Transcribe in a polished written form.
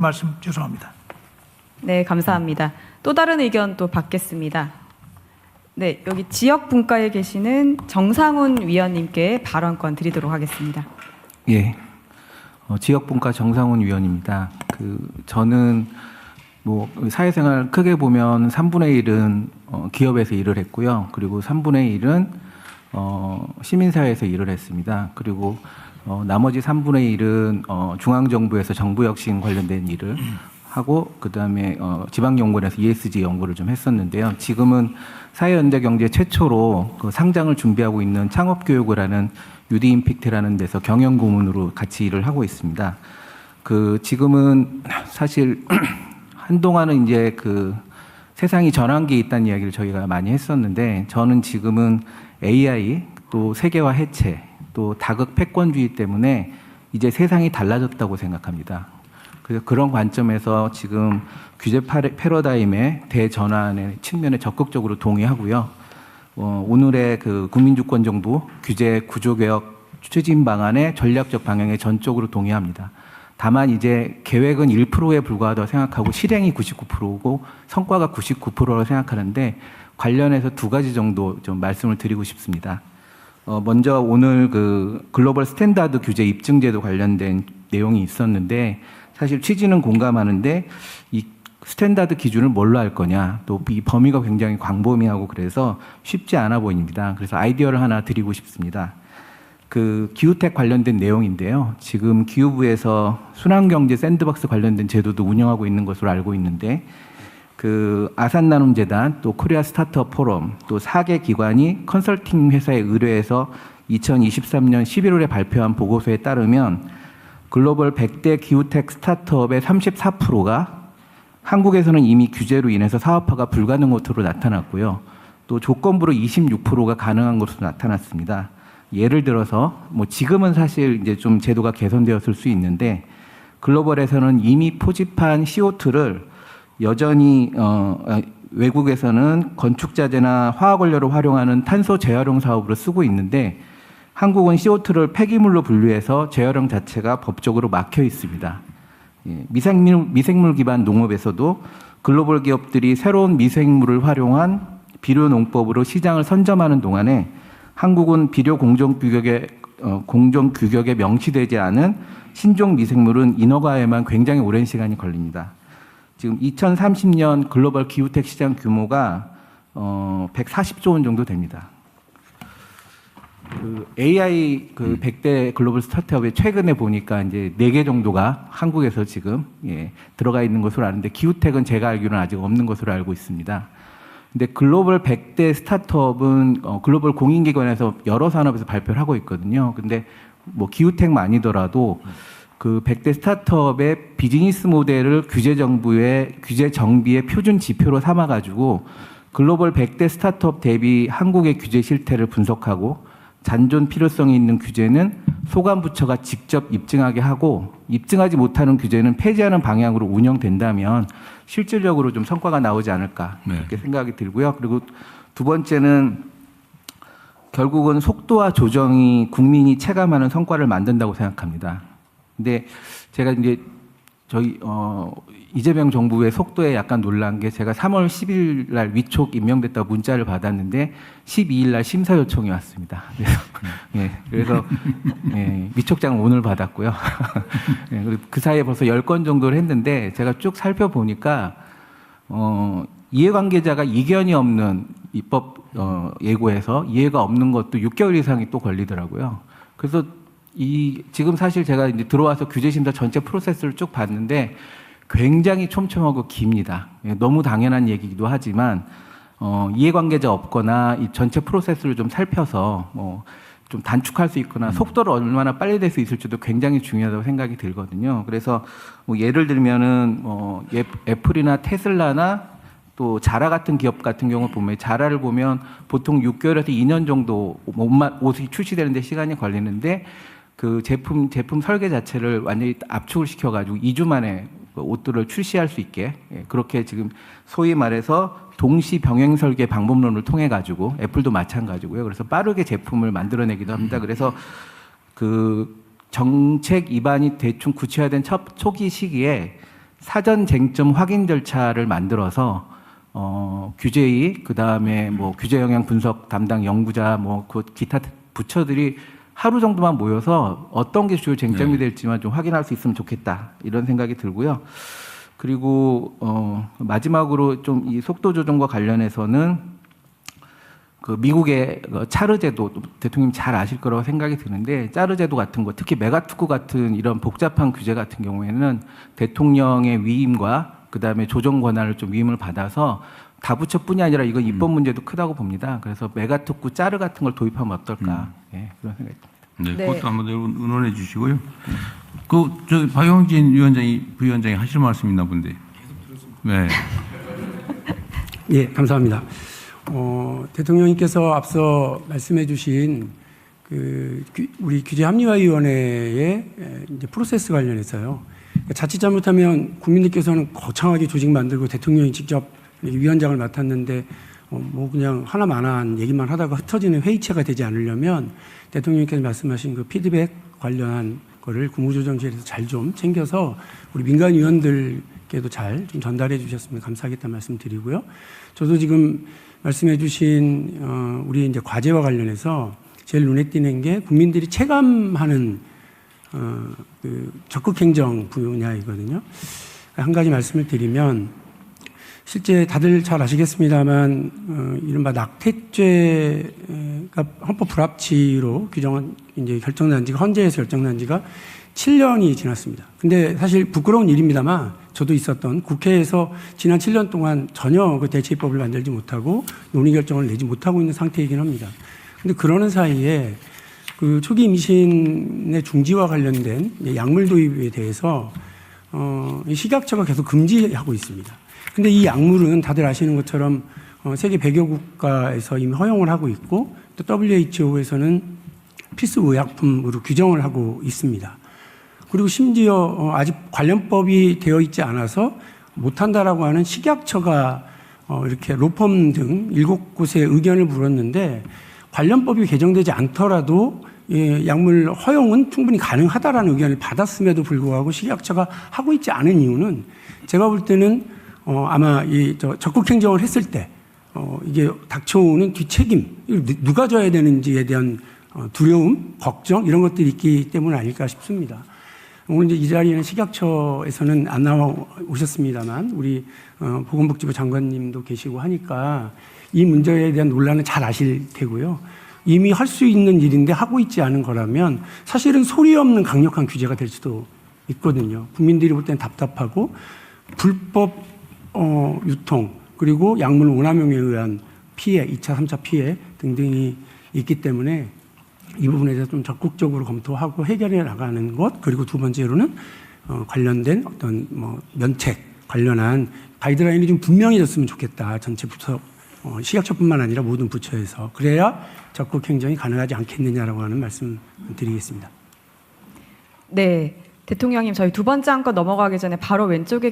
말씀 죄송합니다. 네, 감사합니다. 또 다른 의견 또 받겠습니다. 네, 여기 지역 분과에 계시는 정상훈 위원님께 발언권 드리도록 하겠습니다. 예, 지역분과 정상훈 위원입니다. 저는 사회생활 크게 보면 3분의 1은 기업에서 일을 했고요. 그리고 3분의 1은 시민사회에서 일을 했습니다. 그리고 나머지 3분의 1은 중앙정부에서 정부혁신 관련된 일을 하고 그다음에 지방연구원에서 ESG 연구를 좀 했었는데요. 지금은 사회연대경제 최초로 상장을 준비하고 있는 창업교육을 하는 유디임팩트라는 데서 경영고문으로 같이 일을 하고 있습니다. 지금은 사실 한동안은 이제 세상이 전환기에 있다는 이야기를 저희가 많이 했었는데 저는 지금은 AI 또 세계화 해체 또 다극 패권주의 때문에 이제 세상이 달라졌다고 생각합니다. 그래서 그런 관점에서 지금 규제 패러다임의 대전환의 측면에 적극적으로 동의하고요. 오늘의 국민주권정부 규제 구조개혁 추진 방안의 전략적 방향에 전적으로 동의합니다. 다만 이제 계획은 1%에 불과하다고 생각하고 실행이 99%고 성과가 99%라고 생각하는데 관련해서 두 가지 정도 좀 말씀을 드리고 싶습니다. 먼저 오늘 글로벌 스탠다드 규제 입증제도 관련된 내용이 있었는데 사실 취지는 공감하는데 이 스탠다드 기준을 뭘로 할 거냐 또 이 범위가 굉장히 광범위하고 그래서 쉽지 않아 보입니다. 그래서 아이디어를 하나 드리고 싶습니다. 기후텍 관련된 내용인데요. 지금 기후부에서 순환경제 샌드박스 관련된 제도도 운영하고 있는 것으로 알고 있는데 아산나눔재단 또 코리아 스타트업 포럼 또 4개 기관이 컨설팅 회사에 의뢰해서 2023년 11월에 발표한 보고서에 따르면 글로벌 100대 기후텍 스타트업의 34%가 한국에서는 이미 규제로 인해서 사업화가 불가능한 것으로 나타났고요. 또 조건부로 26%가 가능한 것으로 나타났습니다. 예를 들어서 지금은 사실 이제 좀 제도가 개선되었을 수 있는데 글로벌에서는 이미 포집한 CO2를 여전히 외국에서는 건축자재나 화학원료를 활용하는 탄소 재활용 사업으로 쓰고 있는데 한국은 CO2를 폐기물로 분류해서 재활용 자체가 법적으로 막혀 있습니다. 미생물 기반 농업에서도 글로벌 기업들이 새로운 미생물을 활용한 비료 농법으로 시장을 선점하는 동안에 한국은 비료 공정 규격에 명시되지 않은 신종 미생물은 인허가에만 굉장히 오랜 시간이 걸립니다. 지금 2030년 글로벌 기후텍 시장 규모가 140조 원 정도 됩니다. AI 100대 글로벌 스타트업에 최근에 보니까 이제 4개 정도가 한국에서 지금 들어가 있는 것으로 아는데 기후텍은 제가 알기로는 아직 없는 것으로 알고 있습니다. 근데 글로벌 100대 스타트업은 글로벌 공인기관에서 여러 산업에서 발표를 하고 있거든요. 근데 기후텍만 아니더라도 100대 스타트업의 비즈니스 모델을 규제 정비의 표준 지표로 삼아가지고 글로벌 100대 스타트업 대비 한국의 규제 실태를 분석하고 잔존 필요성이 있는 규제는 소관부처가 직접 입증하게 하고 입증하지 못하는 규제는 폐지하는 방향으로 운영된다면 실질적으로 좀 성과가 나오지 않을까 그렇게 생각이 들고요. 그리고 두 번째는 결국은 속도와 조정이 국민이 체감하는 성과를 만든다고 생각합니다. 근데 제가 이제 저희 이재명 정부의 속도에 약간 놀란 게 제가 3월 10일 날 위촉 임명됐다고 문자를 받았는데 12일 날 심사 요청이 왔습니다. 그래서 위촉장은 오늘 받았고요. 그리고 그 사이에 벌써 10건 정도를 했는데 제가 쭉 살펴보니까 이해관계자가 이견이 없는 입법 예고에서 이해가 없는 것도 6개월 이상이 또 걸리더라고요. 그래서 지금 사실 제가 이제 들어와서 규제심사 전체 프로세스를 쭉 봤는데 굉장히 촘촘하고 깁니다. 너무 당연한 얘기기도 하지만 이해관계자 없거나 이 전체 프로세스를 좀 살펴서 좀 단축할 수 있거나 속도를 얼마나 빨리 낼 수 있을지도 굉장히 중요하다고 생각이 들거든요. 그래서 예를 들면은 애플이나 테슬라나 또 자라 같은 기업 같은 경우 보면 자라를 보면 보통 6개월에서 2년 정도 옷이 출시되는데 시간이 걸리는데 제품 설계 자체를 완전히 압축을 시켜가지고 2주 만에 옷들을 출시할 수 있게 그렇게 지금 소위 말해서 동시 병행 설계 방법론을 통해 가지고 애플도 마찬가지고요. 그래서 빠르게 제품을 만들어내기도 합니다. 그래서 정책 입안이 대충 구체화된 초기 시기에 사전 쟁점 확인 절차를 만들어서 규제위, 그 다음에 뭐 규제 영향 분석 담당 연구자, 뭐 그 기타 부처들이 하루 정도만 모여서 어떤 게 주요 쟁점이 될지만 좀 확인할 수 있으면 좋겠다, 이런 생각이 들고요. 그리고 마지막으로 좀 이 속도 조정과 관련해서는 그 미국의 차르 제도, 대통령님 잘 아실 거라고 생각이 드는데, 차르 제도 같은 거, 특히 메가특구 같은 이런 복잡한 규제 같은 경우에는 대통령의 위임과 그 다음에 조정 권한을 좀 위임을 받아서 다부처뿐이 아니라 이건 입법 문제도 크다고 봅니다. 그래서 메가특구 짜르 같은 걸 도입하면 어떨까, 예, 그런 생각이 듭니다. 네, 네. 그것도 한번 여러분 의논해 주시고요. 저 박용진 부위원장이 하실 말씀 있나 본데. 네. 예, 감사합니다. 대통령님께서 앞서 말씀해 주신 우리 규제합리화위원회의 이제 프로세스 관련해서요. 자칫 잘못하면 국민들께서는 거창하게 조직 만들고 대통령이 직접 위원장을 맡았는데 뭐 그냥 하나만한 얘기만 하다가 흩어지는 회의체가 되지 않으려면 대통령님께서 말씀하신 그 피드백 관련한 거를 국무조정실에서 잘 좀 챙겨서 우리 민간 위원들께도 잘 좀 전달해 주셨으면 감사하겠다는 말씀 드리고요. 저도 지금 말씀해 주신 우리 이제 과제와 관련해서 제일 눈에 띄는 게 국민들이 체감하는 그 적극행정 분야이거든요. 한 가지 말씀을 드리면 실제 다들 잘 아시겠습니다만 이른바 낙태죄가 헌법 불합치로 규정한 이제 결정난 지가 헌재에서 결정난 지가 7년이 지났습니다. 근데 사실 부끄러운 일입니다만 저도 있었던 국회에서 지난 7년 동안 전혀 그 대체입법을 만들지 못하고 논의 결정을 내지 못하고 있는 상태이긴 합니다. 근데 그러는 사이에 그 초기 임신의 중지와 관련된 약물 도입에 대해서 이 식약처가 계속 금지하고 있습니다. 근데 이 약물은 다들 아시는 것처럼 세계 100여 국가에서 이미 허용을 하고 있고 또 WHO에서는 필수 의약품으로 규정을 하고 있습니다. 그리고 심지어 아직 관련법이 되어 있지 않아서 못한다라고 하는 식약처가 이렇게 로펌 등 7곳에 의견을 물었는데 관련법이 개정되지 않더라도 약물 허용은 충분히 가능하다라는 의견을 받았음에도 불구하고 식약처가 하고 있지 않은 이유는 제가 볼 때는 아마 적극 행정을 했을 때 이게 닥쳐오는 뒤책임, 누가 져야 되는지에 대한 두려움, 걱정 이런 것들이 있기 때문 아닐까 싶습니다. 오늘 이제 이 자리에는 식약처에서는 안 나와 오셨습니다만 우리 보건복지부 장관님도 계시고 하니까 이 문제에 대한 논란은 잘 아실 테고요. 이미 할 수 있는 일인데 하고 있지 않은 거라면 사실은 소리 없는 강력한 규제가 될 수도 있거든요. 국민들이 볼 때는 답답하고 불법 유통 그리고 약물 오남용에 의한 피해, 2차, 3차 피해 등등이 있기 때문에 이 부분에 대해서 좀 적극적으로 검토하고 해결해 나가는 것, 그리고 두 번째로는 관련된 어떤 면책 관련한 가이드라인이 좀 분명해졌으면 좋겠다. 전체 부처, 식약처뿐만 아니라 모든 부처에서. 그래야 적극 행정이 가능하지 않겠느냐라고 하는 말씀 드리겠습니다. 네, 대통령님 저희 두 번째 안건 넘어가기 전에 바로 왼쪽에